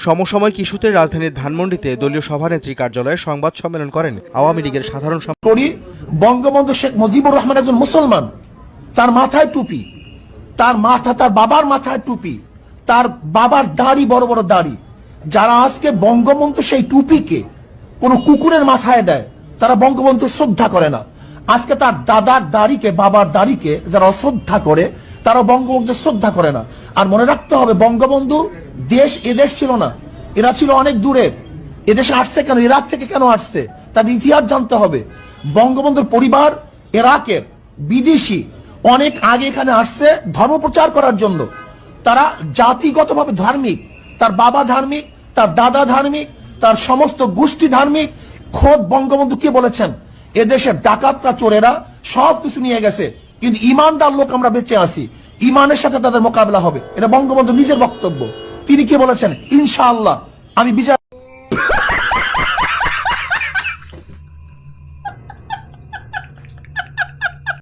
সমসাময়িক ইস্যুতে রাজধানীর ধানমন্ডিতে দলীয় সভানেত্রী কার্যালয়ে সংবাদ সম্মেলন করেন আওয়ামী লীগের সাধারণ করি। বঙ্গবন্ধু শেখ মুজিবুর রহমান একজন মুসলমান, তার মাথায় টুপি, তার বাবার মাথায় টুপি, তার বাবার দাড়ি বড় বড় দাড়ি। যারা আজকে বঙ্গবন্ধু সেই টুপিকে কোন কুকুরের মাথায় দেয়, তারা বঙ্গবন্ধু শ্রদ্ধা করে না। আজকে তার দাদার দাড়িকে, বাবার দাড়িকে যারা অশ্রদ্ধা করে, তারা বঙ্গবন্ধু শ্রদ্ধা করে না। আর মনে রাখতে হবে, বঙ্গবন্ধু এদেশ ছিল না, এরা ছিল অনেক দূরের। এদেশে আসছে কেন, ইরাক থেকে কেন আসছে, তার ইতিহাস জানতে হবে। বঙ্গবন্ধুর পরিবার ইরাকের, বিদেশি, অনেক আগে এখানে আসছে ধর্ম প্রচার করার জন্য। তারা জাতিগতভাবে ধার্মিক, তার বাবা ধার্মিক, তার দাদা ধার্মিক, তার সমস্ত গোষ্ঠী ধার্মিক। খোদ বঙ্গবন্ধু কি বলেছেন, এদেশের ডাকাতরা, চোরেরা সবকিছু নিয়ে গেছে, কিন্তু ইমানদার লোক আমরা বেঁচে আছি, ইমানের সাথে তাদের মোকাবেলা হবে। এটা বঙ্গবন্ধু নিজের বক্তব্য। তিনি কি বলেছেন, ইনশাআল্লাহ আমি বিজয়